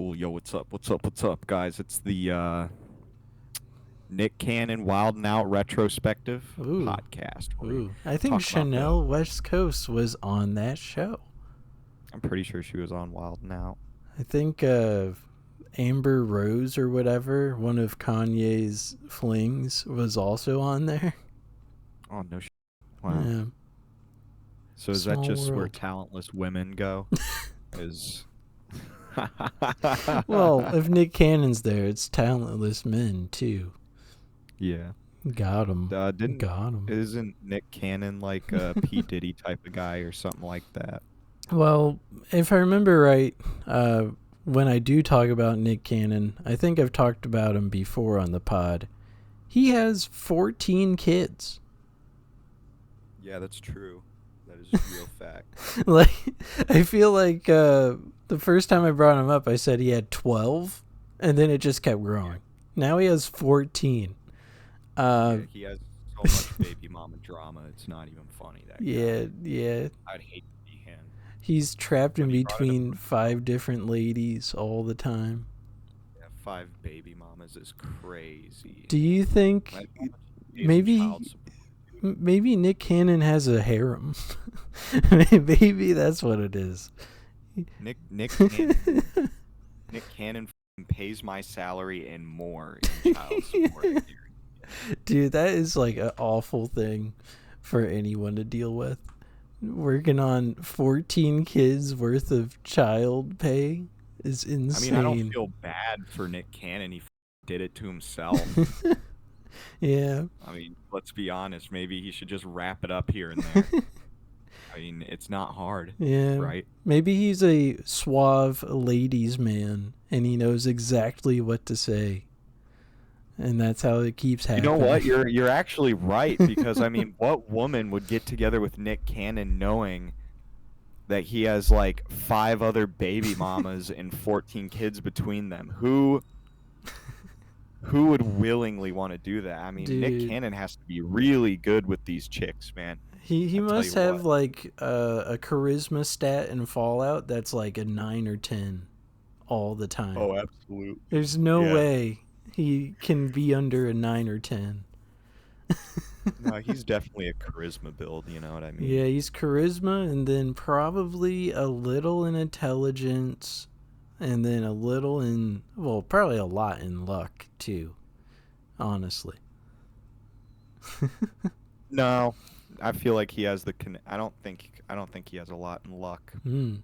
cool. Yo, what's up? What's up, guys? It's the Nick Cannon Wild and Out retrospective Ooh, podcast where we ooh. I think talk about the. Chanel West Coast was on that show. I'm pretty sure she was on Wild and Out. I think Amber Rose or whatever, one of Kanye's flings, was also on there. Oh no! Wow. Yeah, So is that small just where world. talentless women go? Is. Well, if Nick Cannon's there, it's talentless men too. Yeah. Got him. Didn't Got him. isn't Nick Cannon like a P Diddy type of guy or something like that? Well, if I remember right, when I do talk about Nick Cannon, I think I've talked about him before on the pod. He has 14 kids. Yeah, that's true. That is a real fact. Like, I feel like the first time I brought him up, I said he had 12, and then it just kept growing. Now he has 14. Yeah, he has so much baby mama drama. It's not even funny. That Yeah, guy. yeah. I'd hate to be him. He's trapped in When he brought it up, between 5 different ladies all the time. yeah, 5 baby mamas is crazy. Do you think Like, how much he pays in maybe child support? maybe Nick Cannon has a harem? Maybe that's what it is. Nick Cannon, Nick Cannon pays my salary and more in child support. Dude, that is like an awful thing for anyone to deal with. Working on 14 kids worth of child pay is I mean, insane. I don't feel bad for Nick Cannon. He did it to himself. Yeah. I mean, let's be honest. Maybe he should just wrap it up here and there. I mean, it's not hard, Yeah. right? Maybe he's a suave ladies man and he knows exactly what to say. And that's how it keeps You happening. know what? You're actually right, because I mean, what woman would get together with Nick Cannon knowing that he has like 5 other baby mamas and 14 kids between them? Who would willingly want to do that? I mean, Nick Dude. Cannon has to be really good with these chicks, man. He I tell must you have what. like a charisma stat in Fallout that's like a 9 or 10 all the time. Oh, absolutely. There's no Yeah. way he can be under a 9 or 10. No, he's definitely a charisma build, you know what I mean? Yeah, he's charisma and then probably a little in intelligence and then a little in, well, probably a lot in luck too, honestly. No, I feel like he has the I don't think he has a lot in luck. Hmm.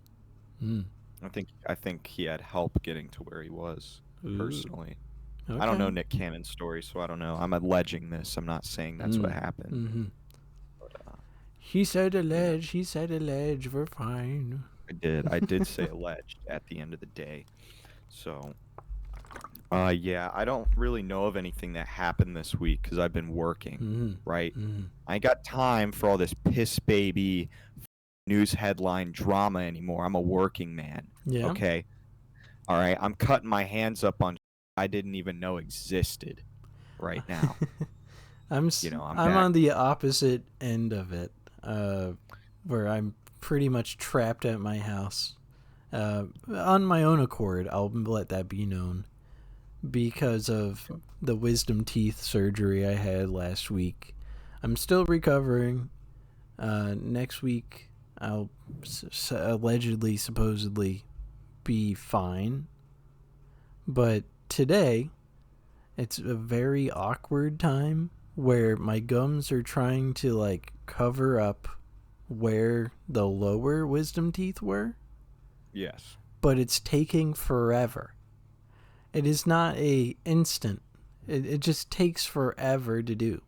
Hmm. I think he had help getting to where he was, Ooh. personally. Okay. I don't know Nick Cannon's story, so I don't know. I'm alleging this. I'm not saying that's what happened. Mm-hmm. But, He said alleged. He said alleged. We're fine. I did say alleged at the end of the day. So, yeah, I don't really know of anything that happened this week because I've been working, Mm-hmm. right? Mm-hmm. I ain't got time for all this piss baby news headline drama anymore. I'm a working man. Yeah. Okay. All right. I'm cutting my hands up on I didn't even know existed right now. I'm back. on the opposite end of it, where I'm pretty much trapped at my house, on my own accord. I'll let that be known, because of the wisdom teeth surgery I had last week. I'm still recovering. Next week I'll allegedly, supposedly, be fine. But today, it's a very awkward time where my gums are trying to like cover up where the lower wisdom teeth were, Yes. but it's taking forever. It is not a instant. It just takes forever to do.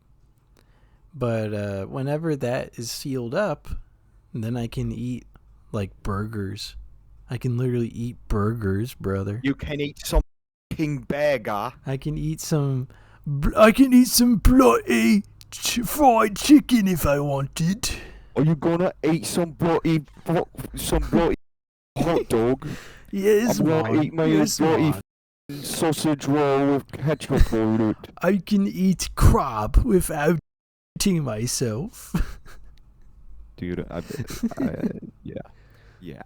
But whenever that is sealed up, then I can eat like burgers. I can literally eat burgers, brother. You can eat some king burger. I can eat some bloody fried chicken if I wanted. Are you gonna eat some bloody hot dog? Yes, I'm gonna man. eat my Yes, bloody man. sausage roll with ketchup on it. I can eat crab without eating myself. Dude, yeah. Yeah.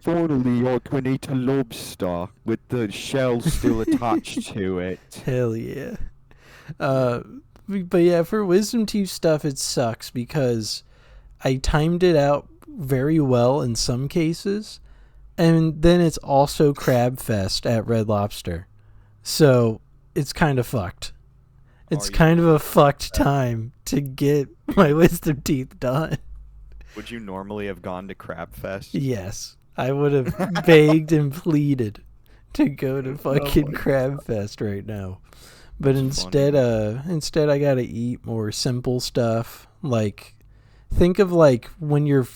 Finally, I can eat a lobster with the shell still attached to it. Hell yeah. Yeah. Uh, but yeah, for wisdom teeth stuff, it sucks because I timed it out very well in some cases, and then it's also Crab Fest at Red Lobster, so it's kind of fucked. Are It's you kind of going a to Crab fucked Fest? time to get my wisdom teeth done. Would you normally have gone to Crab Fest? Yes, I would have begged and pleaded to go to Oh fucking my, Crab Fest right now. But that's funny, man. instead I gotta eat more simple stuff. Like, think of like when you're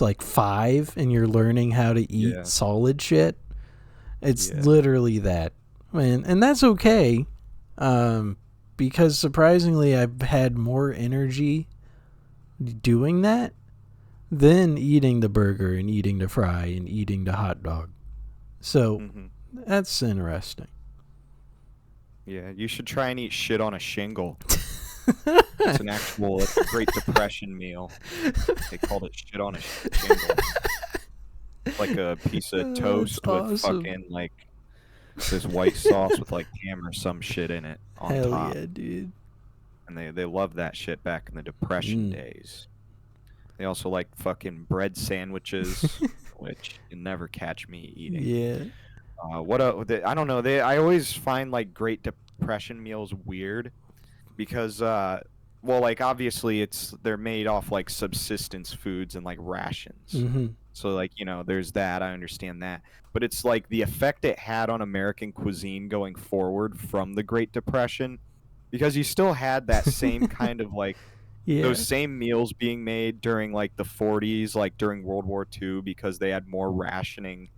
like 5 and you're learning how to eat Yeah, solid shit. It's yeah. literally that, and that's okay. Um, because surprisingly, I've had more energy doing that than eating the burger and eating the fry and eating the hot dog. So Hmm. that's interesting. Yeah, you should try and eat shit on a shingle. It's an actual, it's a Great Depression meal. They called it shit on a shingle. It's like a piece of That's toast with awesome. fucking like this white sauce with like ham or some shit in it on Hell top. yeah, dude. And they loved that shit back in the Depression Mm. days. They also like fucking bread sandwiches, which you never catch me eating. Yeah. I don't know. I always find like Great Depression meals weird because well, like obviously they're made off like subsistence foods and like rations. Mm-hmm. So like, there's that. I understand that. But it's like the effect it had on American cuisine going forward from the Great Depression because you still had that same kind of like those Yeah. same meals being made during like the 40s, like during World War II because they had more rationing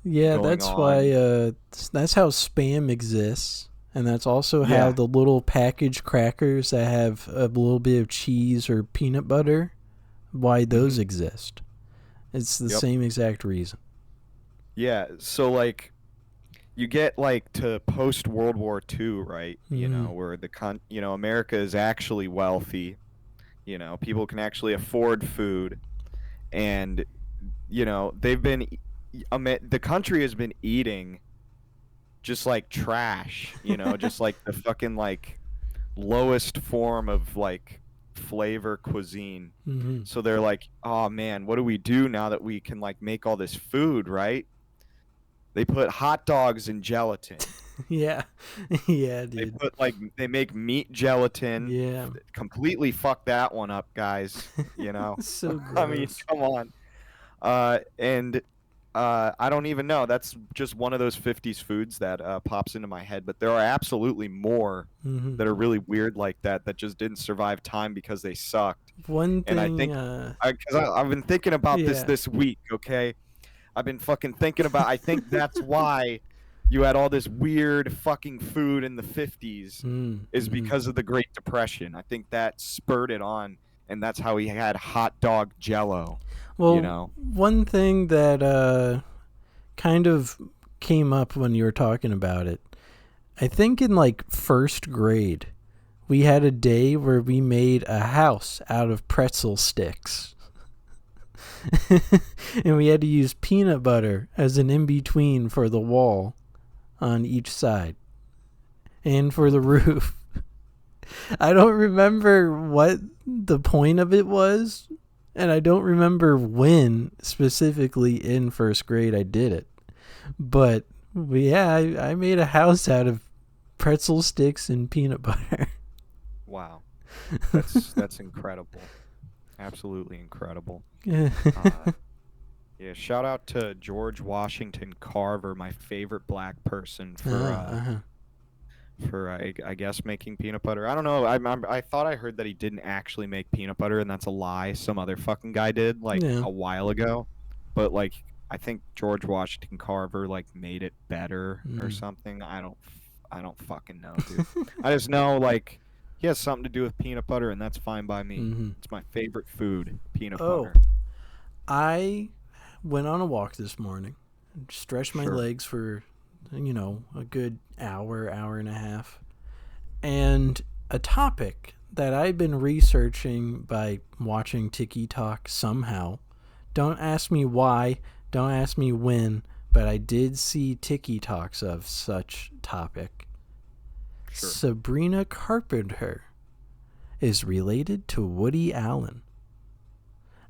Yeah, going that's why on. that's how Spam exists. And that's also how Yeah. the little packaged crackers that have a little bit of cheese or peanut butter, why those Hmm. exist. It's the Yep. same exact reason. Yeah. So like you get like to post World War II, right? Mm-hmm. Where America is actually wealthy. People can actually afford food, and they've been, the country has been eating just like trash. Just like the fucking like lowest form of like flavor cuisine. Mm-hmm. So they're like, oh man, what do we do now that we can like make all this food, right? They put hot dogs in gelatin. Yeah. Yeah, dude. They make meat gelatin. Yeah. Completely fuck that one up, guys. So I mean, gross. come on. And I don't even know. That's just one of those 50s foods that pops into my head. But there are absolutely more Mm-hmm. that are really weird like that just didn't survive time because they sucked. One And I thing, think, I've been thinking about yeah. this week. Okay, I've been fucking thinking about. I think that's why you had all this weird fucking food in the 50s is Mm-hmm. because of the Great Depression. I think that spurred it on, and that's how he had hot dog jello. You Well, know. one thing that kind of came up when you were talking about it, I think in like first grade, we had a day where we made a house out of pretzel sticks. And we had to use peanut butter as an in between for the wall on each side and for the roof. I don't remember what the point of it was, and I don't remember when specifically in first grade I did it. But yeah, I made a house out of pretzel sticks and peanut butter. Wow, that's incredible. Absolutely incredible. uh, Uh, yeah, shout out to George Washington Carver, my favorite black person uh-huh. for I guess making peanut butter. I don't know. I thought I heard that he didn't actually make peanut butter, and that's a lie. Some other fucking guy did like Yeah. a while ago, but like I think George Washington Carver like made it better or Mm. something. I don't fucking know, dude. I just know like he has something to do with peanut butter, and that's fine by me. Mm-hmm. It's my favorite food, peanut Oh, butter. I went on a walk this morning, stretched my Sure. legs for, a good hour, hour and a half. And a topic that I've been researching by watching TikTok somehow Don't ask me why. Don't ask me when. But I did see TikToks of such topic. Sure. Sabrina Carpenter is related to Woody Allen.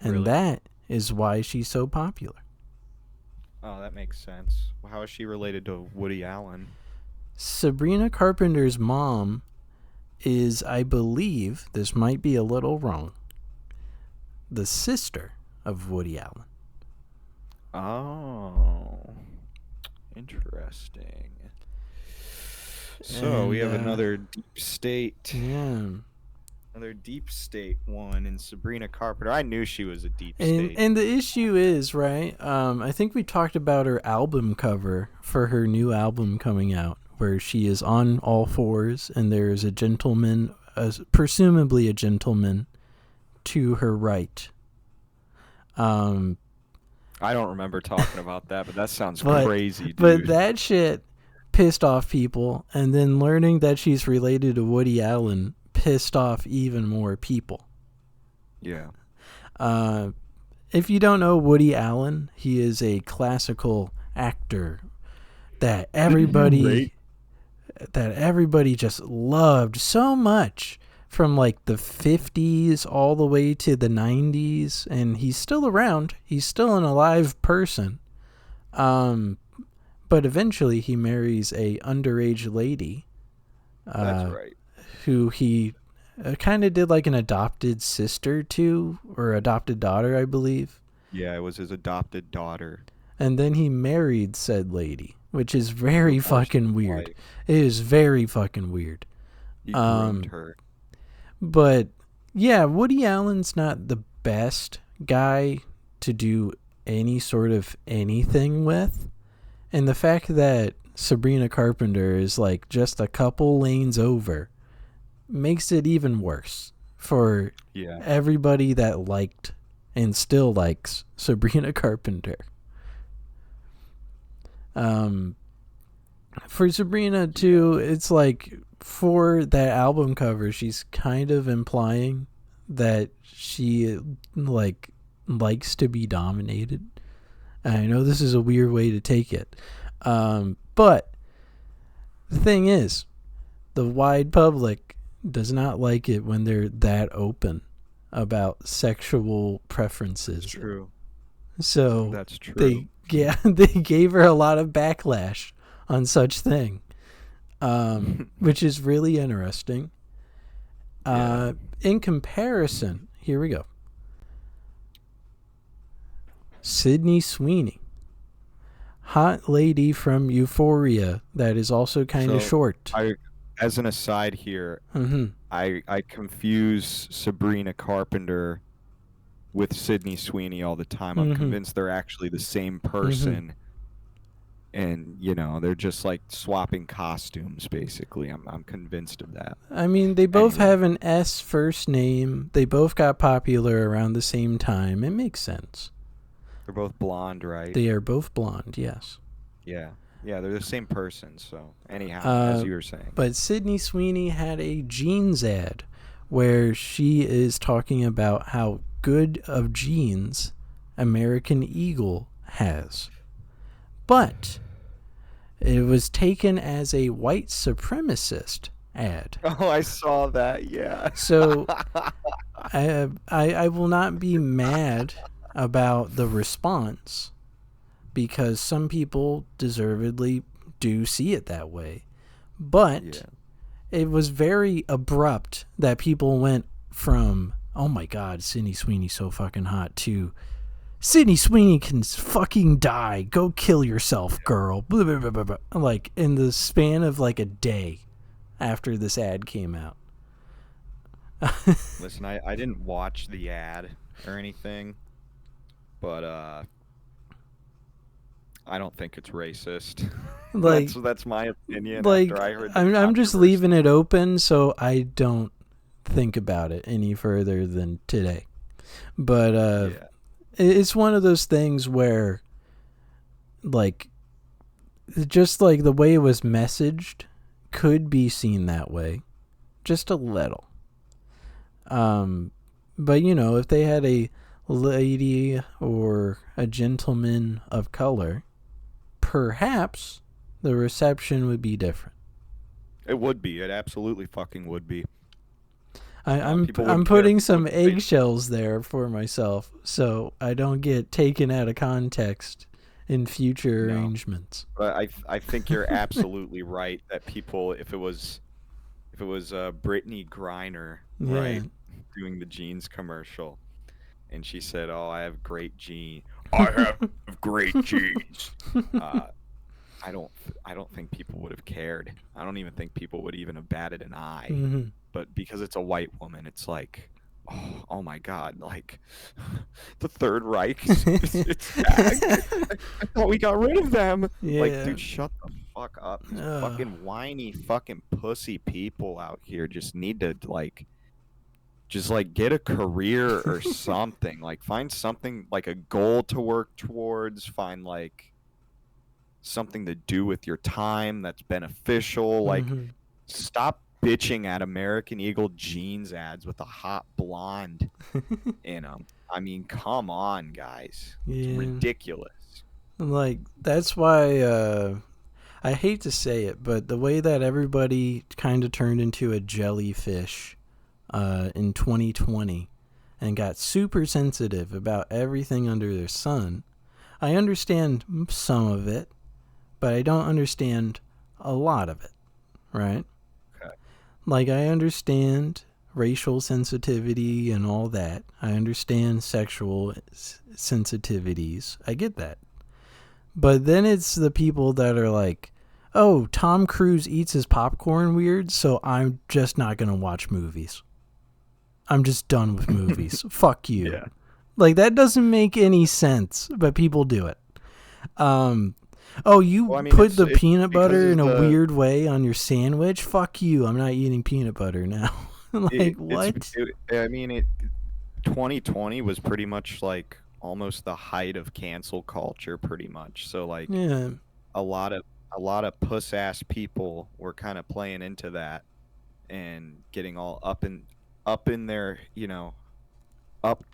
And Really? that is why she's so popular. Oh, that makes sense. How is she related to Woody Allen? Sabrina Carpenter's mom is, I believe, this might be a little wrong, the sister of Woody Allen. Oh, interesting. So we have another deep state. Yeah. Another deep state one in Sabrina Carpenter. I knew she was a deep state. And the issue is, right, I think we talked about her album cover for her new album coming out, where she is on all fours and there is a gentleman, presumably a gentleman, to her right. I don't remember talking about that, but that sounds crazy, dude. But that shit pissed off people, and then learning that she's related to Woody Allen pissed off even more people. Yeah. If you don't know Woody Allen, he is a classical actor that everybody just loved so much, from like the 50s all the way to the 90s, and he's still around. He's still an alive person. But eventually he marries a underage lady. That's right. Who he kind of did like an adopted sister to, or adopted daughter, I believe. Yeah, it was his adopted daughter. And then he married said lady, which is very fucking weird. It is very fucking weird. He groomed her. But yeah, Woody Allen's not the best guy to do any sort of anything with. And the fact that Sabrina Carpenter is like just a couple lanes over makes it even worse for everybody that liked and still likes Sabrina Carpenter. For Sabrina too, it's like, for that album cover, she's kind of implying that she likes to be dominated. And I know this is a weird way to take it, but the thing is, the wide public does not like it when they're that open about sexual preferences. True. So that's true. They gave her a lot of backlash on such thing. Which is really interesting. In comparison, here we go. Sydney Sweeney, hot lady from Euphoria that is also kind of short. As an aside here, I confuse Sabrina Carpenter with Sydney Sweeney all the time. I'm convinced they're actually the same person. And, you know, they're just like swapping costumes, basically. I'm convinced of that. I mean, they both have an S first name. They both got popular around the same time. It makes sense. They're both blonde, right? They are both blonde, yes. Yeah. Yeah, they're the same person. So, anyhow, as you were saying. But Sydney Sweeney had a jeans ad where she is talking about how good of jeans American Eagle has. But it was taken as a white supremacist ad. Oh, I saw that, yeah. So I will not be mad about the response, because some people deservedly do see it that way. But it was very abrupt that people went from, oh my God, Sydney Sweeney's so fucking hot, to Sydney Sweeney can fucking die. Go kill yourself, girl. Blah, blah, blah, blah, blah. Like, in the span of like a day after this ad came out. Listen, I didn't watch the ad or anything, but I don't think it's racist. Like, that's my opinion. Like, after I heard I'm just leaving it open so I don't think about it any further than today. But it's one of those things where, like, just like the way it was messaged could be seen that way, just a little. But you know, if they had a lady or a gentleman of color, perhaps the reception would be different. It would be. It absolutely fucking would be. People I'm would care. putting People some would debate. eggshells there for myself so I don't get taken out of context in future No, arrangements. but I think you're absolutely right that people, if it was Brittany Griner, Yeah. right, doing the jeans commercial, and she said, "Oh, I have great jeans. I have great jeans." Uh, I don't think people would have cared. I don't even think people would even have batted an eye. Mm-hmm. But because it's a white woman, it's like, oh my God, like the Third Reich, it's back. I thought we got rid of them. Like, Yeah. dude, shut the fuck up. These fucking whiny fucking pussy people out here just need to just like get a career or something. Like, find something, like a goal to work towards. Find like something to do with your time that's beneficial. Like, Mm-hmm. stop bitching at American Eagle jeans ads with a hot blonde in them. I mean, come on, guys. It's Yeah. ridiculous. Like, that's why I hate to say it, but the way that everybody kind of turned into a jellyfish in 2020 and got super sensitive about everything under the sun, I understand some of it, but I don't understand a lot of it, right? Okay. Like, I understand racial sensitivity and all that. I understand sexual sensitivities. I get that. But then it's the people that are like, oh, Tom Cruise eats his popcorn weird, so I'm just not going to watch movies. I'm just done with movies. Fuck you. Yeah. Like, that doesn't make any sense, but people do it. Oh, you Well, I mean, put the it's peanut because butter of in a the weird way on your sandwich? Fuck you. I'm not eating peanut butter now. Like, what? I mean, it 2020 was pretty much like almost the height of cancel culture, pretty much. So like Yeah. a lot of a lot of puss ass people were kind of playing into that and getting all up in their,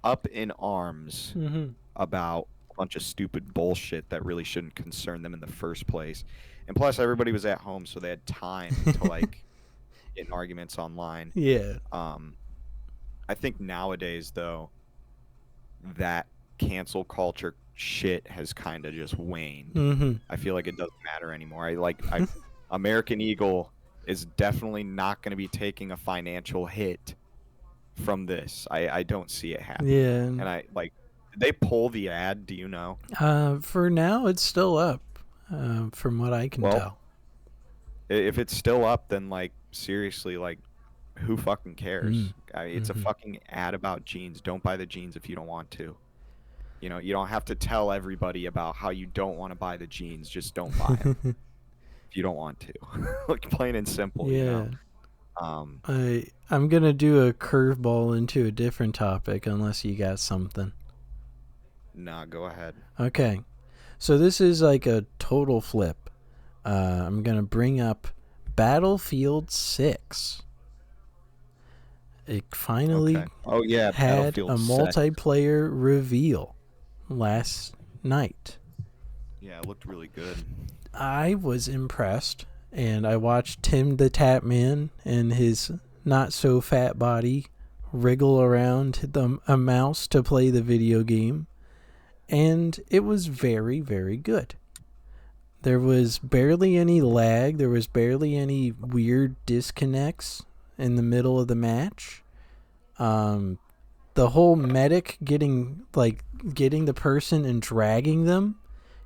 up in arms Mm-hmm. about a bunch of stupid bullshit that really shouldn't concern them in the first place. And plus, everybody was at home, so they had time to like get in arguments online. Yeah. I think nowadays, though, that cancel culture shit has kind of just waned. Mm-hmm. I feel like it doesn't matter anymore. I American Eagle is definitely not going to be taking a financial hit from this. I don't see it happening. Yeah. And did they pull the ad? Do you know? For now, it's still up, from what I can Well, tell. if it's still up, then like seriously, like who fucking cares? It's a Mm-hmm. fucking ad about jeans. Don't buy the jeans if you don't want to. You don't have to tell everybody about how you don't want to buy the jeans. Just don't buy them if you don't want to. Like plain and simple, Yeah. Um, I'm gonna do a curveball into a different topic unless you got something. nah, go ahead. Okay. So this is like a total flip. I'm gonna bring up Battlefield 6. It finally Okay. Oh yeah, had a Battlefield 6. multiplayer reveal last night. Yeah, it looked really good. I was impressed, and I watched Tim the Tap Man and his not so fat body wriggle around a mouse to play the video game, and it was very, very good. There was barely any lag, there was barely any weird disconnects in the middle of the match. The whole medic getting the person and dragging them,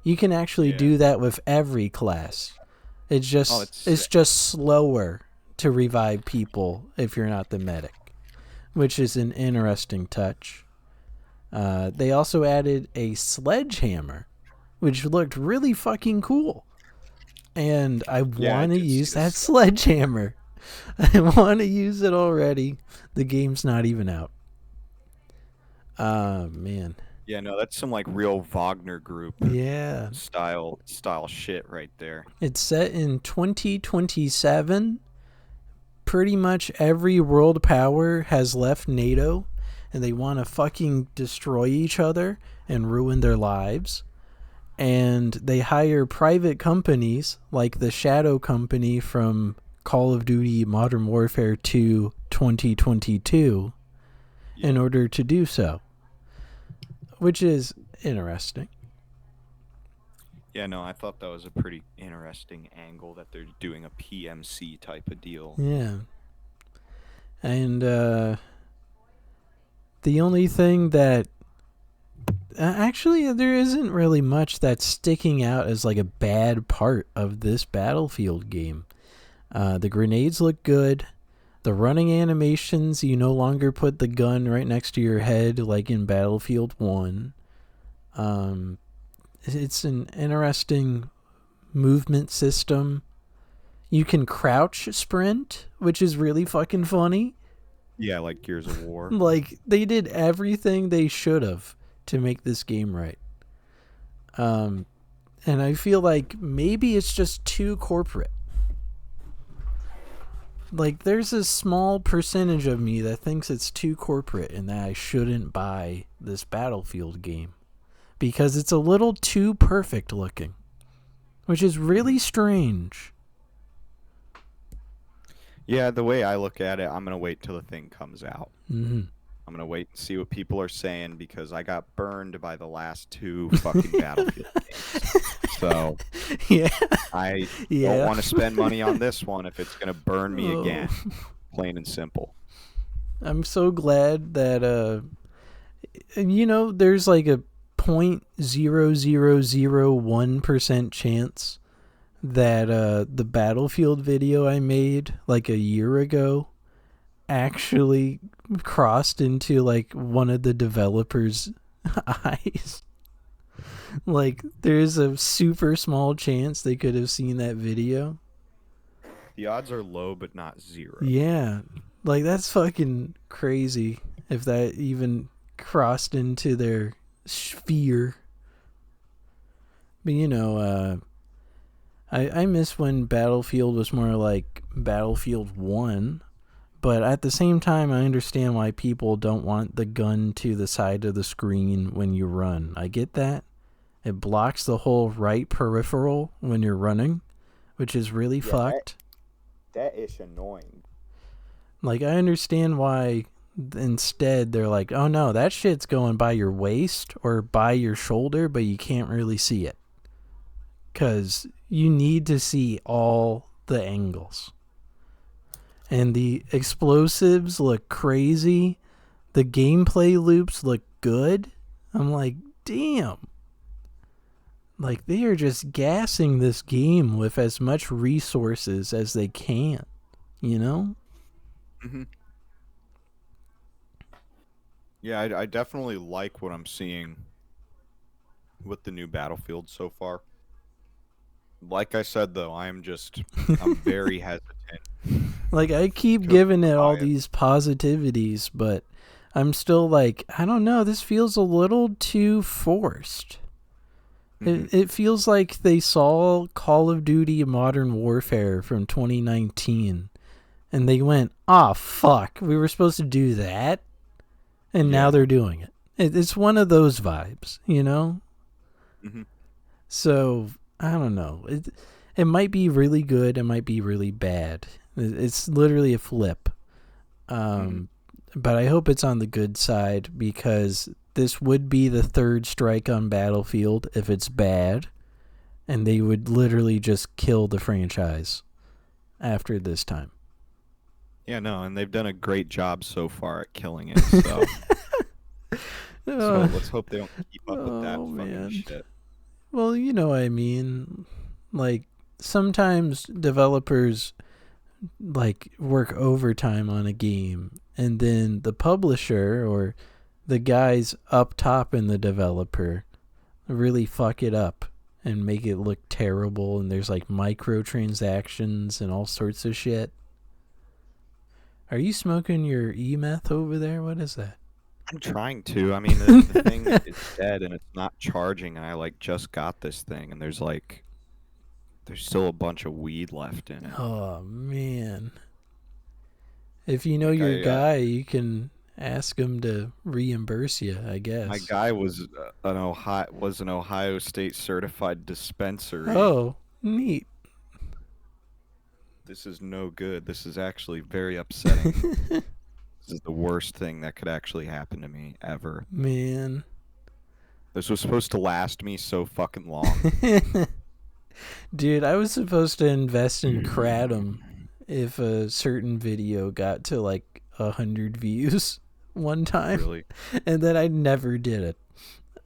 you can actually Yeah. do that with every class. It's just it's just slower to revive people if you're not the medic, which is an interesting touch. They also added a sledgehammer, which looked really fucking cool. And I Yeah, I want to did see use that this. sledgehammer. I want to use it already. The game's not even out. Man. Yeah, no, that's some like real Wagner group Yeah. style shit right there. It's set in 2027. Pretty much every world power has left NATO, and they want to fucking destroy each other and ruin their lives. And they hire private companies like the Shadow Company from Call of Duty Modern Warfare 2 2022 in order to do so, which is interesting. Yeah, no, I thought that was a pretty interesting angle that they're doing a PMC type of deal. Yeah. And the only thing that actually there isn't really much that's sticking out as like a bad part of this Battlefield game. The grenades look good. The running animations, you no longer put the gun right next to your head like in Battlefield 1. It's an interesting movement system. You can crouch sprint, which is really fucking funny. Yeah, like Gears of War. Like, they did everything they should have to make this game right. And I feel like maybe it's just too corporate. Like, there's a small percentage of me that thinks it's too corporate and that I shouldn't buy this Battlefield game. Because it's a little too perfect looking. Which is really strange. Yeah, the way I look at it, I'm going to wait till the thing comes out. Mm-hmm. I'm going to wait and see what people are saying because I got burned by the last 2 fucking Battlefield games. So, yeah. I don't want to spend money on this one if it's going to burn me again. Plain and simple. I'm so glad that, there's like a 0.0001% chance that the Battlefield video I made like a year ago actually crossed into like one of the developers' eyes. Like, there's a super small chance they could have seen that video. The odds are low, but not 0. Yeah. Like, that's fucking crazy if that even crossed into their sphere. But, I miss when Battlefield was more like Battlefield 1. But at the same time, I understand why people don't want the gun to the side of the screen when you run. I get that. It blocks the whole right peripheral when you're running, which is really fucked. That is annoying. Like, I understand why instead they're like, oh no, that shit's going by your waist or by your shoulder, but you can't really see it. Because you need to see all the angles. And the explosives look crazy. The gameplay loops look good. I'm like, damn. Like, they are just gassing this game with as much resources as they can. You know? Mm-hmm. Yeah, I definitely like what I'm seeing with the new Battlefield so far. Like I said, though, I'm very hesitant. Like, I keep giving it all these positivities, but I'm still like, I don't know, this feels a little too forced. Mm-hmm. It feels like they saw Call of Duty Modern Warfare from 2019, and they went, fuck, we were supposed to do that? And now they're doing it. It's one of those vibes, you know? Mm-hmm. So, I don't know. It might be really good. It might be really bad. It's literally a flip. But I hope it's on the good side because this would be the third strike on Battlefield if it's bad. And they would literally just kill the franchise after this time. Yeah, no, and they've done a great job so far at killing it. So, so let's hope they don't keep up with that fucking shit. Well, you know what I mean. Like, sometimes developers like work overtime on a game, and then the publisher or the guys up top in the developer really fuck it up and make it look terrible, and there's like microtransactions and all sorts of shit. Are you smoking your e-meth over there? What is that? I'm trying to. I mean, the thing is dead and it's not charging, and I just got this thing, and there's still a bunch of weed left in it. Oh man! If you know your guy, you can ask them to reimburse you, I My guess. guy was an Ohio State certified dispensary. Oh, neat. This is no good. This is actually very upsetting. This is the worst thing that could actually happen to me ever. Man. This was supposed to last me so fucking long. Dude, I was supposed to invest in Kratom if a certain video got to like 100 views one time. Really? And then I never did it.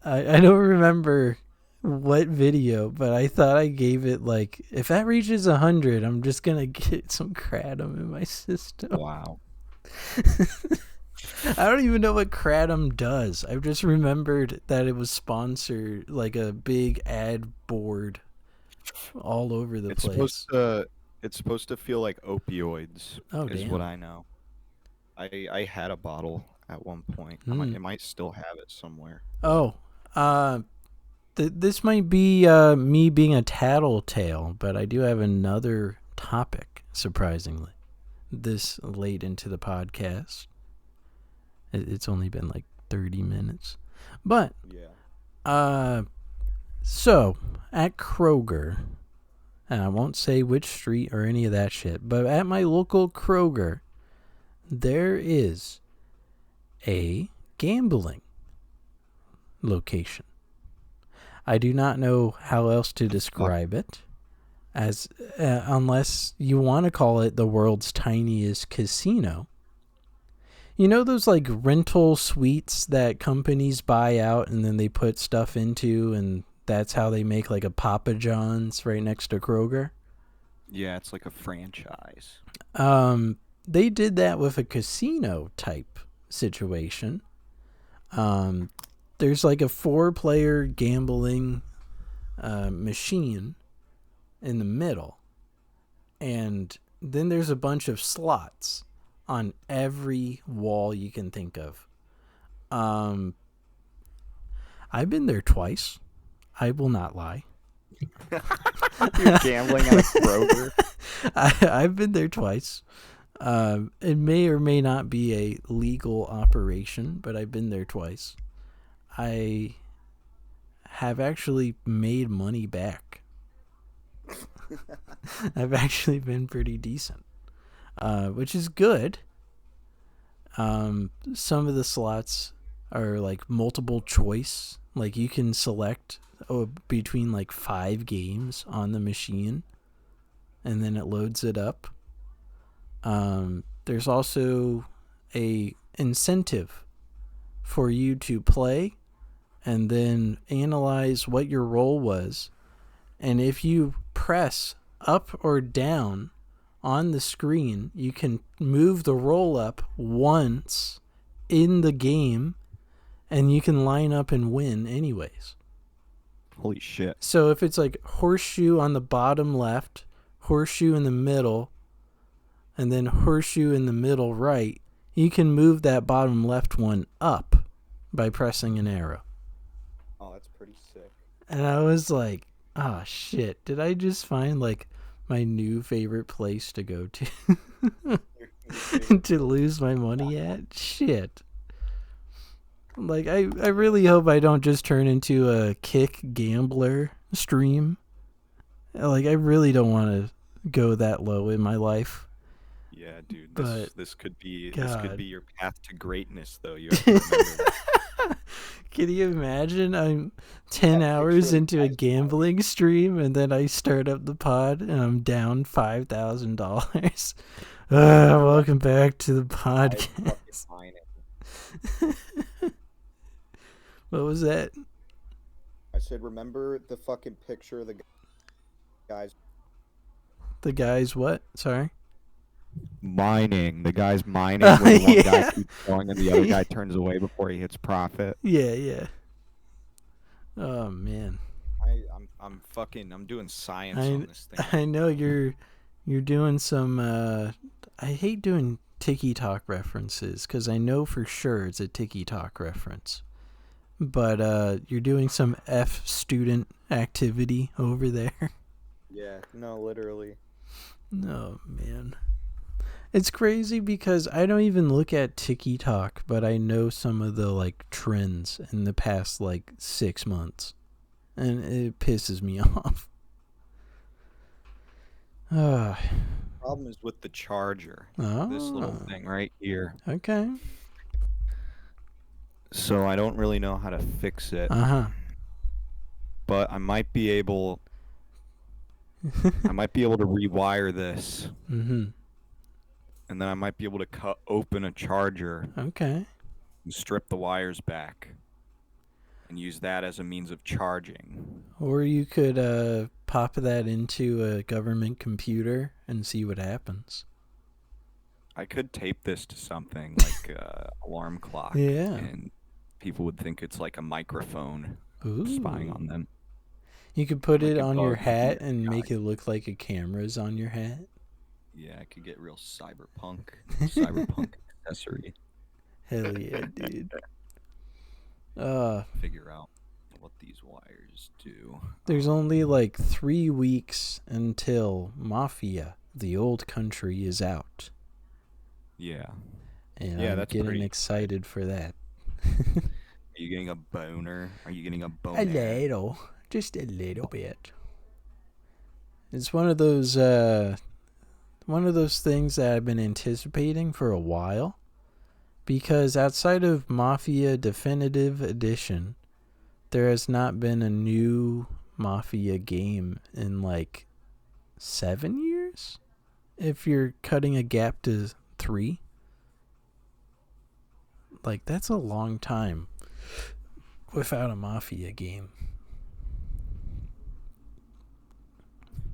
I don't remember what video, but I thought I gave it like, if that reaches 100, I'm just going to get some Kratom in my system. Wow. I don't even know what Kratom does. I just remembered that it was sponsored, like a big ad board all over the place. It's supposed to feel like opioids, Oh, is damn. what I know. I had a bottle at one point. I might still have it somewhere. Oh, this might be me being a tattletale, but I do have another topic, surprisingly, this late into the podcast. It's only been like 30 minutes. But, Yeah. so, at Kroger, and I won't say which street or any of that shit, but at my local Kroger, there is a gambling location. I do not know how else to describe it, as unless you want to call it the world's tiniest casino. You know those like rental suites that companies buy out and then they put stuff into, and that's how they make like a Papa John's right next to Kroger? Yeah, it's like a franchise. They did that with a casino type situation. There's like a 4-player gambling machine in the middle, and then there's a bunch of slots on every wall you can think of. I've been there twice. I will not lie. You're gambling at a Kroger? I've been there twice. It may or may not be a legal operation, but I've been there twice. I have actually made money back. I've actually been pretty decent, which is good. Some of the slots are like multiple choice. Like you can select between like 5 games on the machine, and then it loads it up. There's also a incentive for you to play and then analyze what your roll was. And if you press up or down on the screen, you can move the roll up once in the game, and you can line up and win anyways. Holy shit. So if it's like horseshoe on the bottom left, horseshoe in the middle, and then horseshoe in the middle right, you can move that bottom left one up by pressing an arrow. Oh, that's pretty sick. And I was like, oh shit, did I just find like my new favorite place to go to to lose my money at? Shit. Like, I really hope I don't just turn into a kick gambler stream. Like, I really don't want to go that low in my life. Yeah, dude. But This could be God. your path to greatness, though. You have to remember that. Can you imagine? I'm 10 hours into a gambling stream, and then I start up the pod, and I'm down $5,000. Welcome back to the podcast. What was that? I said, remember the fucking picture of the guys The guy's what? Sorry? mining. The guy's mining where the one Yeah. guy keeps going and the other guy turns away before he hits profit. Yeah. Oh, man. I'm doing science on this thing. I know you're doing some, I hate doing TikTok references, because I know for sure it's a TikTok reference. But you're doing some F student activity over there. Yeah, no, literally. Oh, man. It's crazy because I don't even look at TikTok, but I know some of the like trends in the past like 6 months, and it pisses me off. Ah, Problem is with the charger. This little oh, thing right here. okay. So I don't really know how to fix it, Uh huh. but I might be able to rewire this, Mm-hmm. and then I might be able to cut open a charger Okay. and strip the wires back and use that as a means of charging. Or you could pop that into a government computer and see what happens. I could tape this to something like a alarm clock, Yeah. and people would think it's like a microphone spying Ooh. on them, You could put like it a on your bug looking hat at and the make sky. it look like a camera's on your hat. Yeah, I could get real cyberpunk accessory. Hell yeah, dude. Uh, Figure out what these wires do. there's only like 3 weeks until Mafia, the old country, is out. Yeah. And Yeah, I'm that's getting pretty excited for that. Are you getting a boner? Are you getting a boner? A little. Just a little bit. It's one of those things that I've been anticipating for a while. Because outside of Mafia Definitive Edition, there has not been a new Mafia game in like 7 years? If you're cutting a gap to 3. Like, that's a long time without a Mafia game.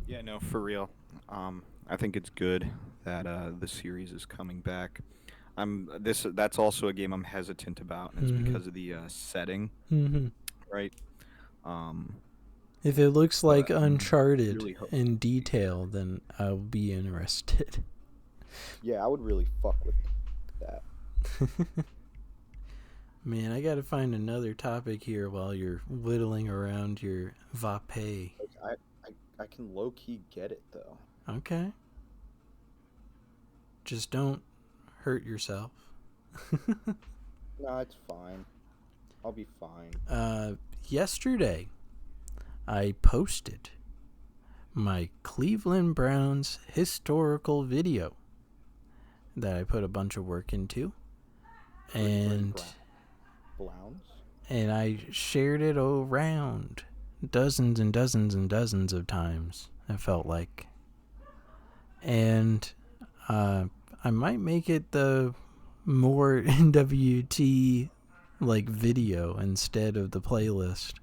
Yeah, no, for real. I think it's good that the series is coming back. That's also a game I'm hesitant about, and it's Mm-hmm. because of the setting, Mm-hmm. right? Um, If it looks like but I'm Uncharted really hoping. in detail, then I'll be interested. Yeah, I would really fuck with that. Man, I gotta find another topic here while you're whittling around your vape. Like, I can low key get it though. Okay. Just don't hurt yourself. No, it's fine. I'll be fine. Yesterday, I posted my Cleveland Browns historical video that I put a bunch of work into. And I shared it around dozens and dozens and dozens of times, it felt like. And I might make it the more NWT like video instead of the playlist,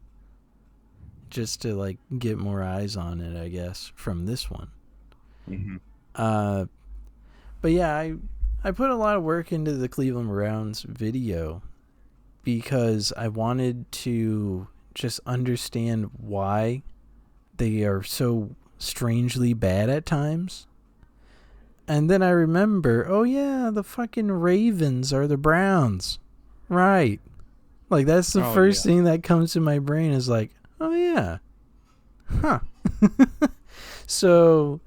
just to like get more eyes on it, I guess, from this one. Mm-hmm. But yeah, I put a lot of work into the Cleveland Browns video because I wanted to just understand why they are so strangely bad at times. And then I remember, oh yeah, the fucking Ravens are the Browns. Right. Like, that's the first thing that comes to my brain is like, oh yeah. Huh. So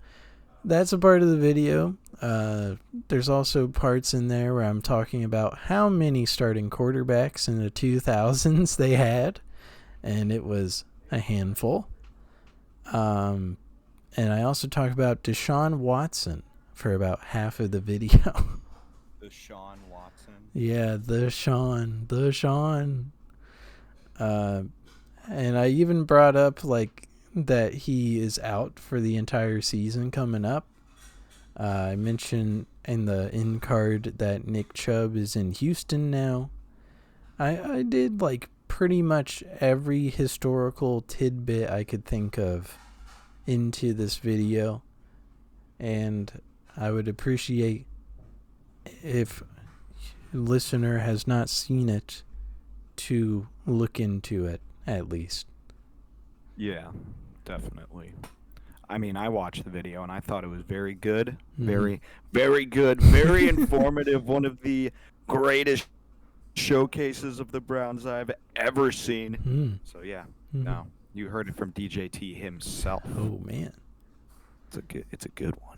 that's a part of the video. There's also parts in there where I'm talking about how many starting quarterbacks in the 2000s they had, and it was a handful. And I also talk about Deshaun Watson for about half of the video. Deshaun Watson. Yeah, the Sean. And I even brought up like that he is out for the entire season coming up. I mentioned in the end card that Nick Chubb is in Houston now. I did like pretty much every historical tidbit I could think of into this video, and I would appreciate if a listener has not seen it to look into it at least. Yeah, definitely. I mean, I watched the video and I thought it was very good. Mm-hmm. Very, very good. Very informative. One of the greatest showcases of the Browns I've ever seen. Mm. So, yeah. Mm-hmm. No, you heard it from DJT himself. Oh, man. It's a good one.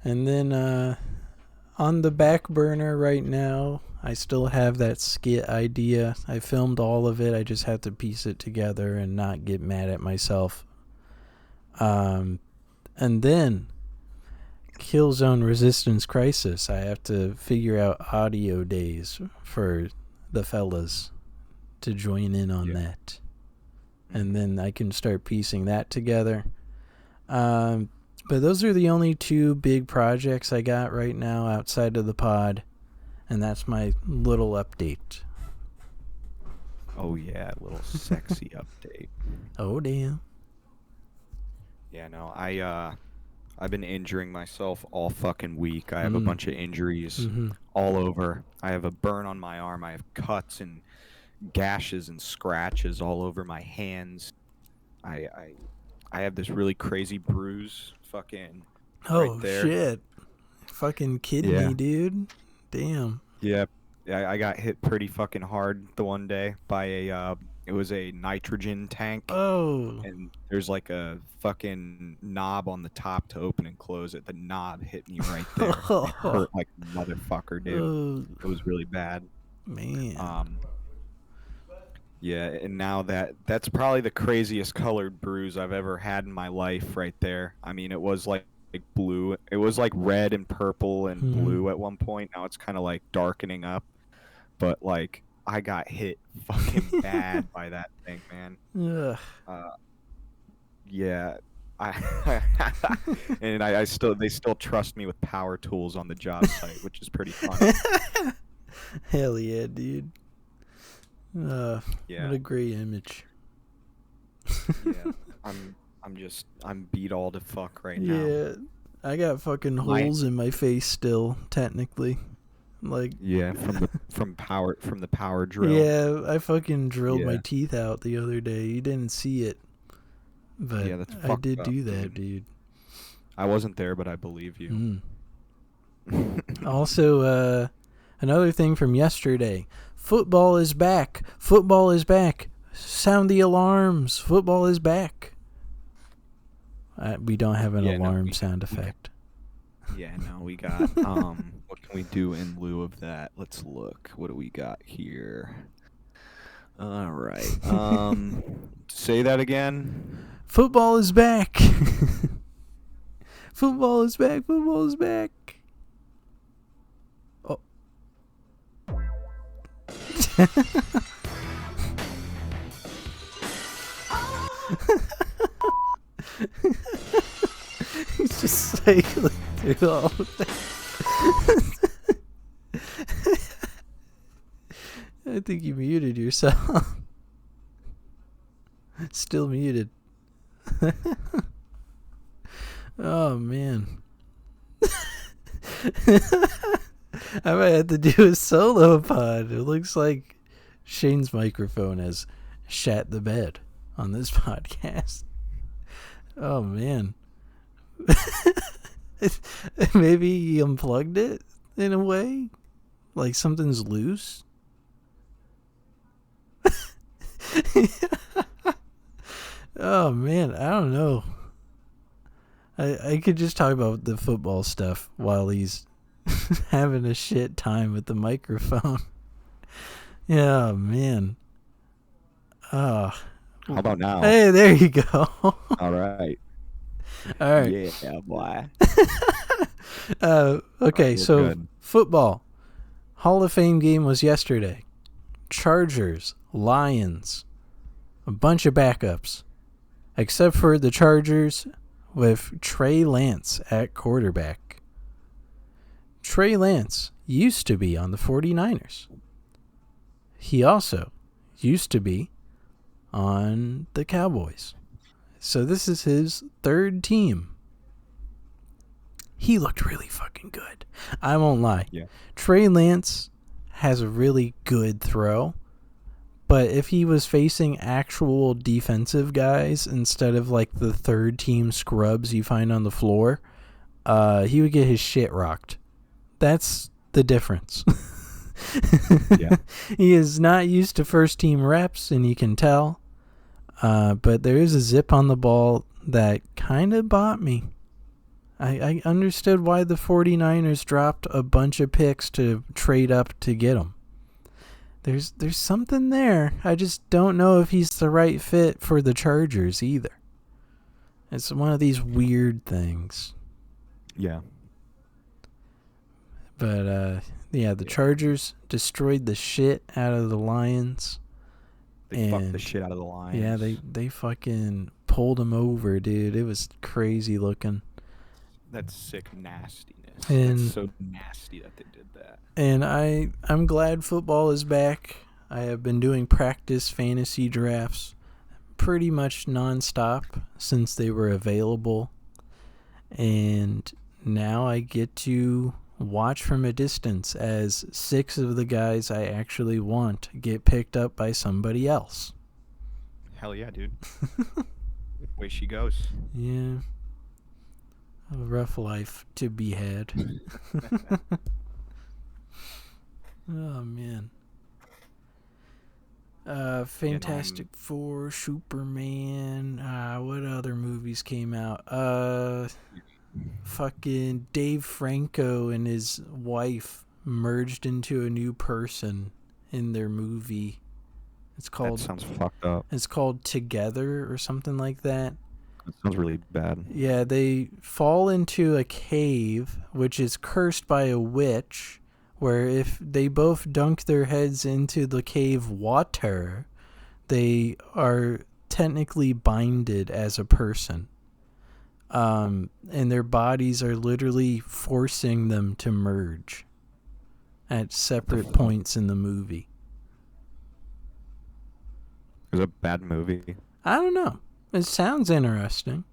And then on the back burner right now. I still have that skit idea. I filmed all of it. I just have to piece it together and not get mad at myself. And then Killzone Resistance Crisis. I have to figure out audio days for the fellas to join in on that. And then I can start piecing that together. But those are the only two big projects I got right now outside of the pod. And that's my little update. Oh yeah, a little sexy update. Oh damn. Yeah, no, I've been injuring myself all fucking week. I have a bunch of injuries all over. I have a burn on my arm. I have cuts and gashes and scratches all over my hands. I have this really crazy bruise fucking right there. Oh shit. Fucking kidding me, dude. Damn. Yeah, I got hit pretty fucking hard the one day by it was a nitrogen tank. Oh. And there's like a fucking knob on the top to open and close it. The knob hit me right there. It hurt like a motherfucker, dude. It was really bad. Man. Yeah, and now that's probably the craziest colored bruise I've ever had in my life right there. I mean, it was like blue. It was like red and purple and blue at one point. Now it's kind of like darkening up. But like I got hit fucking bad by that thing, man. Yeah. And they still trust me with power tools on the job site, which is pretty fun. Hell yeah, dude. Yeah. What a great image. Yeah. I'm beat all to fuck right now. Yeah. I got fucking holes in my face still, technically. Like yeah, from the power drill. Yeah, I fucking drilled my teeth out the other day. You didn't see it, but yeah, that's I did do up, that, dude. I wasn't there, but I believe you. Also, another thing from yesterday: football is back. Football is back. Sound the alarms. Football is back. We don't have an alarm sound effect. Yeah, no, we got what can we do in lieu of that? Let's look. What do we got here? All right. Say that again. Football is back. Football is back. Football is back. Oh. He's just cycling through all of that. I think you muted yourself. Still muted. Oh man. I might have to do a solo pod. It looks like Shane's microphone has shat the bed on this podcast. Oh man. Maybe he unplugged it in a way, like something's loose. Oh man, I don't know. I could just talk about the football stuff while he's having a shit time with the microphone. Yeah, man. How about now? Hey, there you go. All right. All right. Yeah, boy. Okay, so good. Football. Hall of Fame game was yesterday. Chargers, Lions, a bunch of backups. Except for the Chargers with Trey Lance at quarterback. Trey Lance used to be on the 49ers. He also used to be on the Cowboys. So this is his third team. He looked really fucking good. I won't lie. Yeah. Trey Lance has a really good throw. But if he was facing actual defensive guys instead of like the third team scrubs you find on the floor, he would get his shit rocked. That's the difference. Yeah. He is not used to first team reps, and you can tell. But there is a zip on the ball that kind of bought me. I understood why the 49ers dropped a bunch of picks to trade up to get him. There's something there. I just don't know if he's the right fit for the Chargers either. It's one of these weird things. Yeah. But, the Chargers destroyed the shit out of the Lions. They fucked the shit out of the Lions. Yeah, they fucking pulled them over, dude. It was crazy looking. That's sick nastiness. And that's so nasty that they did that. And I'm glad football is back. I have been doing practice fantasy drafts pretty much nonstop since they were available. And now I get to watch from a distance as 6 of the guys I actually want get picked up by somebody else. Hell yeah, dude. Way she goes. Yeah. A rough life to be had. Oh, man. Fantastic Four, Superman. What other movies came out? Fucking Dave Franco and his wife merged into a new person in their movie. It's called. That sounds fucked up. It's called Together or something like that. That sounds really bad. Yeah, they fall into a cave which is cursed by a witch, where if they both dunk their heads into the cave water, they are technically binded as a person. And their bodies are literally forcing them to merge at separate points in the movie. It was a bad movie. I don't know. It sounds interesting.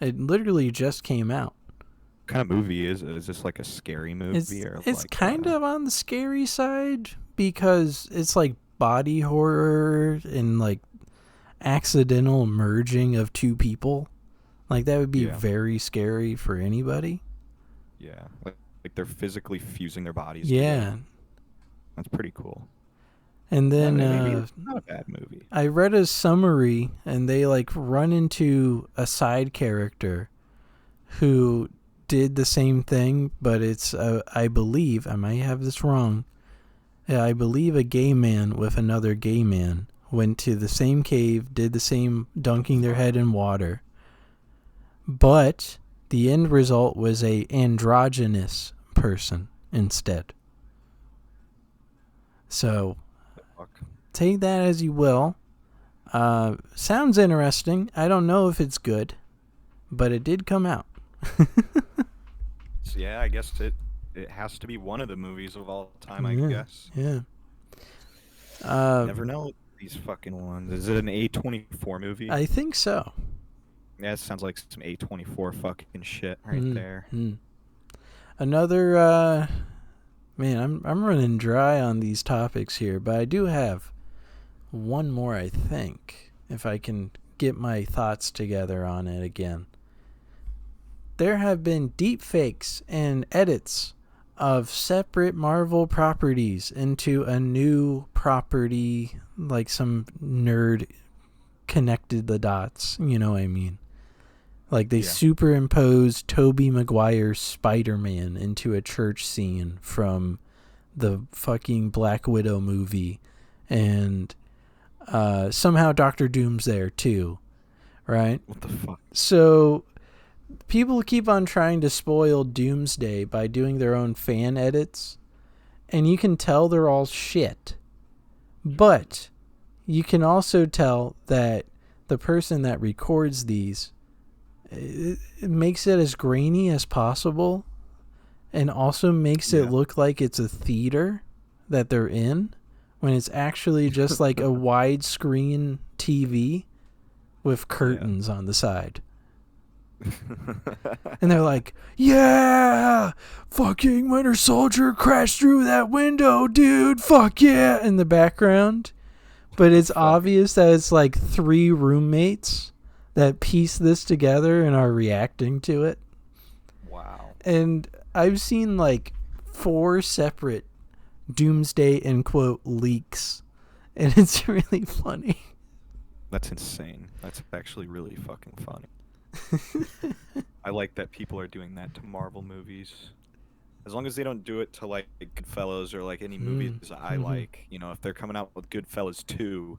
It literally just came out. What kind of movie is it? Is this like a scary movie? It's like kind of on the scary side because it's like body horror and like accidental merging of two people. Like that would be very scary for anybody. Yeah, like they're physically fusing their bodies. Yeah. Together. That's pretty cool. And then maybe it's not a bad movie. I read a summary and they like run into a side character who did the same thing, but it's I believe, I might have this wrong. I believe a gay man with another gay man went to the same cave, did the same dunking their head in water. But the end result was a androgynous person instead. So take that as you will. Sounds interesting. I don't know if it's good, but it did come out. So yeah, I guess it has to be one of the movies of all time, I guess. Yeah. Never know these fucking ones. Is it an A24 movie? I think so. Yeah, it sounds like some A24 fucking shit right there. Another man, I'm running dry on these topics here, but I do have one more, I think, if I can get my thoughts together on it again. There have been deepfakes and edits of separate Marvel properties into a new property, like some nerd connected the dots, you know what I mean? Like they superimposed Tobey Maguire's Spider-Man into a church scene from the fucking Black Widow movie, and somehow Doctor Doom's there too, right? What the fuck? So people keep on trying to spoil Doomsday by doing their own fan edits, and you can tell they're all shit. But you can also tell that the person that records these it makes it as grainy as possible, and also makes it look like it's a theater that they're in when it's actually just like a widescreen TV with curtains on the side. And they're like, yeah, fucking Winter Soldier crashed through that window, dude, fuck yeah, in the background. But it's obvious that it's like 3 roommates that piece this together and are reacting to it. Wow. And I've seen like 4 separate Doomsday end quote leaks, and it's really funny. That's insane. That's actually really fucking funny. I like that people are doing that to Marvel movies. As long as they don't do it to like Goodfellas or like any movies I like, you know, if they're coming out with Goodfellas 2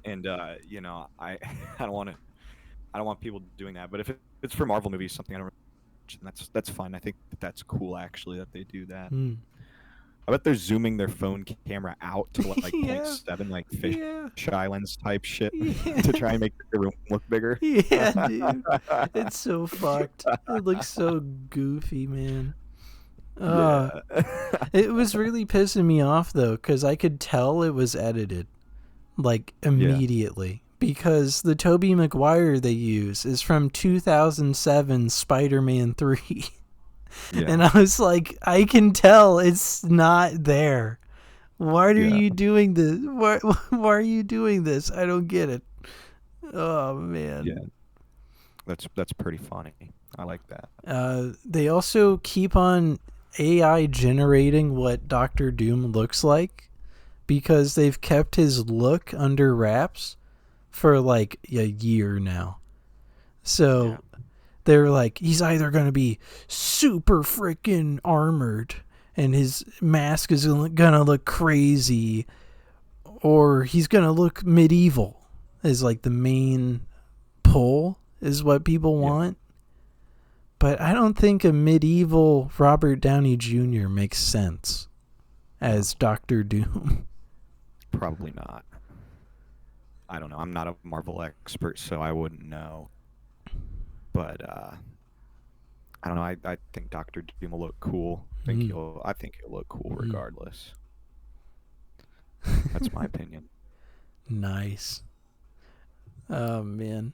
and you know, I I don't want people doing that, but if it's for Marvel movies, something I don't really watch, that's fine. I think that's cool actually that they do that. I bet they're zooming their phone camera out to like Yeah. 0.7, like fish Yeah. islands type shit Yeah. to try and make the room look bigger. Yeah, dude. It's so fucked. It looks so goofy, man. Yeah. It was really pissing me off, though, because I could tell it was edited, like, immediately. Because the Tobey Maguire they use is from 2007 Spider-Man 3. Yeah. And I was like, I can tell it's not there. Why are you doing this? Why are you doing this? I don't get it. Oh, man. Yeah. That's pretty funny. I like that. They also keep on AI generating what Doctor Doom looks like because they've kept his look under wraps for like a year now. So they're like, he's either going to be super freaking armored and his mask is going to look crazy, or he's going to look medieval is like the main pull is what people want. But I don't think a medieval Robert Downey Jr. makes sense as Doctor Doom. Probably not. I don't know. I'm not a Marvel expert, so I wouldn't know. But I don't know. I think Doctor Doom will look cool. I think he'll look cool regardless. That's my opinion. Nice. Oh man.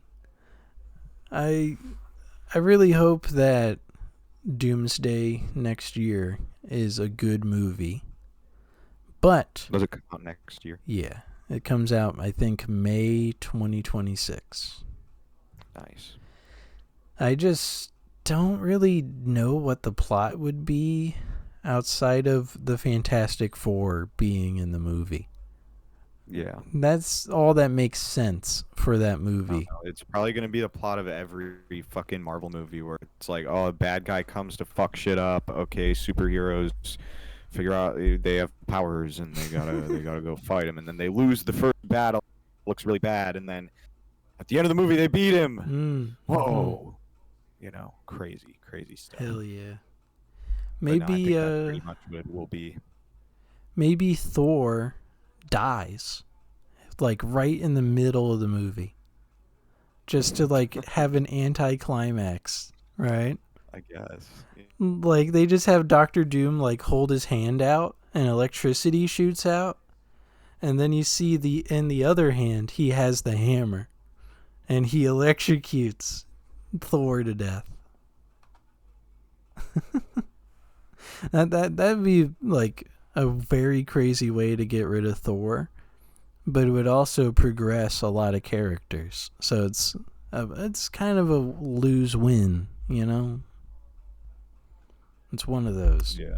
I really hope that Doomsday next year is a good movie. But does it come out next year? Yeah. It comes out, I think, May 2026. Nice. I just don't really know what the plot would be outside of the Fantastic Four being in the movie. Yeah. That's all that makes sense for that movie. It's probably going to be the plot of every fucking Marvel movie where it's like, oh, a bad guy comes to fuck shit up. Okay, superheroes figure out they have powers and they gotta go fight him, and then they lose the first battle. Looks really bad, and then at the end of the movie they beat him. Whoa. You know, crazy stuff. Hell yeah. Maybe Maybe I think that pretty much it will be. Maybe Thor dies like right in the middle of the movie. Just to like have an anticlimax, right? I guess. Yeah. Like they just have Doctor Doom like hold his hand out and electricity shoots out. And then you see in the other hand he has the hammer and he electrocutes Thor to death. That'd be like a very crazy way to get rid of Thor, but it would also progress a lot of characters. So it's kind of a lose-win, you know? It's one of those. Yeah.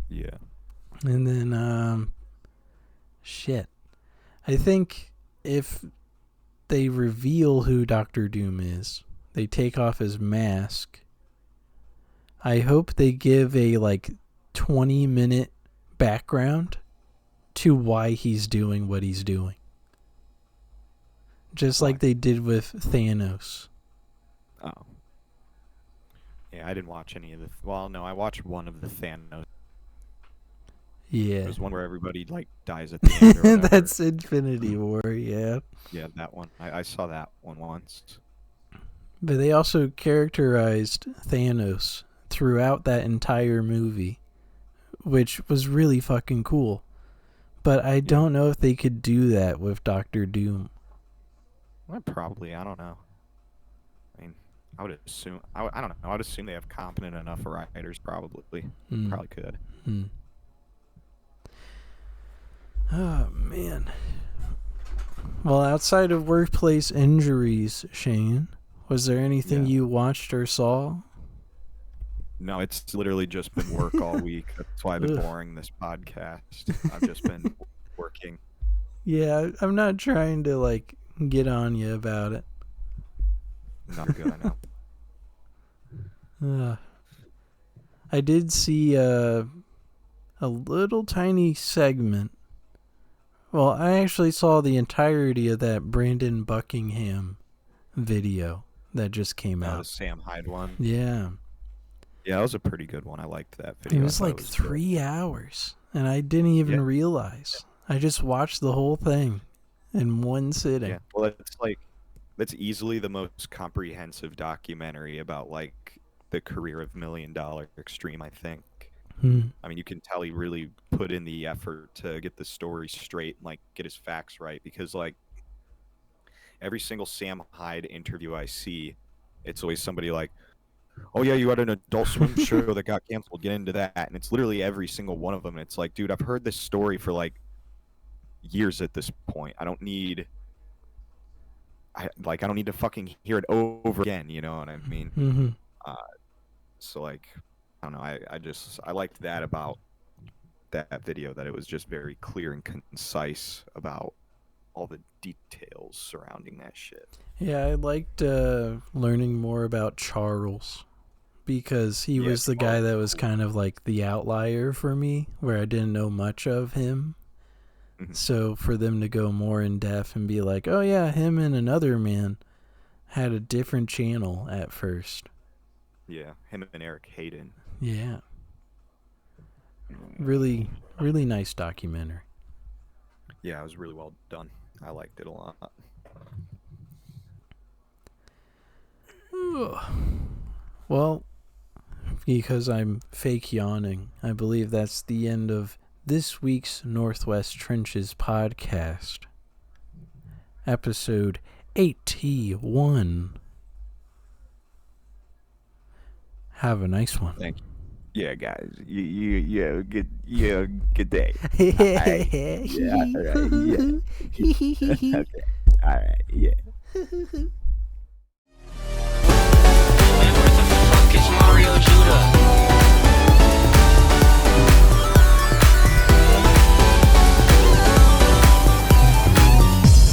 Yeah. And then shit. I think if they reveal who Doctor Doom is, they take off his mask, I hope they give a like 20-minute background to why he's doing what he's doing. Just like they did with Thanos. Oh. Yeah, I didn't watch any of the... Well, no, I watched one of the Thanos. Yeah. There's one where everybody like dies at the end or whatever. That's Infinity War, yeah. Yeah, that one. I saw that one once. But they also characterized Thanos throughout that entire movie, which was really fucking cool. But I don't know if they could do that with Doctor Doom. Well, probably. I don't know. I mean, I would assume... I don't know. I would assume they have competent enough writers, probably. Probably could. Oh, man. Well, outside of workplace injuries, Shane, was there anything you watched or saw? No, it's literally just been work all week. That's why I've been boring this podcast. I've just been working. Yeah, I'm not trying to, like, get on you about it. No, you're good. I know. I did see a little tiny segment. Well, I actually saw the entirety of that Brandon Buckingham video that just came Oh, out. the Sam Hyde one. Yeah. Yeah, that was a pretty good one. I liked that It video. I was thought it like was 3 hours, and I didn't even Yeah. realize. I just watched the whole thing in one sitting. Yeah. Well, it's like that's easily the most comprehensive documentary about like the career of Million Dollar Extreme, I think. Hmm. I mean, you can tell he really put in the effort to get the story straight and like get his facts right, because like every single Sam Hyde interview I see, it's always somebody like, "Oh yeah, you had an Adult Swim show that got canceled. Get into that." And it's literally every single one of them. And it's like, dude, I've heard this story for like years at this point. I don't need to fucking hear it over again, you know what I mean? Mm-hmm. Uh, so like, I don't know. I liked that about that video, that it was just very clear and concise about all the details surrounding that shit. Yeah, I liked learning more about Charles, because he was the guy that was kind of like the outlier for me, where I didn't know much of him. Mhm. So for them to go more in depth and be like, oh yeah, him and another man had a different channel at first. Yeah, him and Eric Hayden. Yeah. Really, really nice documentary. Yeah, it was really well done. I liked it a lot. Well, because I'm fake yawning, I believe that's the end of this week's Northwest Trenches podcast. Episode 81. Have a nice one. Thank you. Yeah, guys. Good day. Yeah, all right. Yeah. Okay. All right. Yeah.